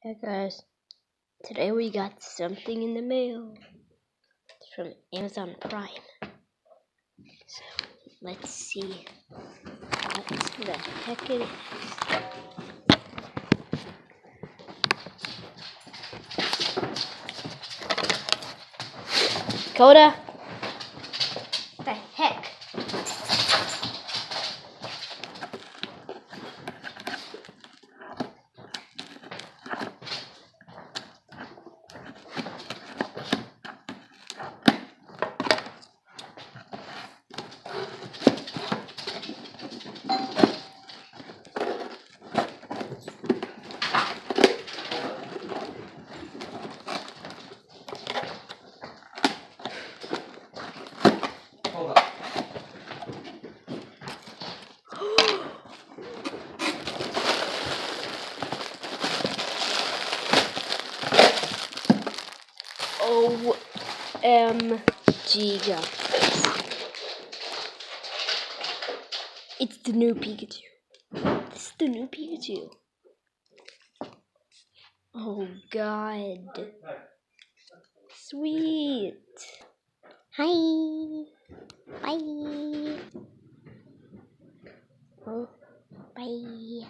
Hey guys, today we got something in the mail. It's from Amazon Prime. So let's see what the heck it is. Coda, the heck? Hold up. OMG, guys. It's the new Pikachu. This is the new Pikachu. Oh god. Sweet. Hi. Bye. Oh, bye.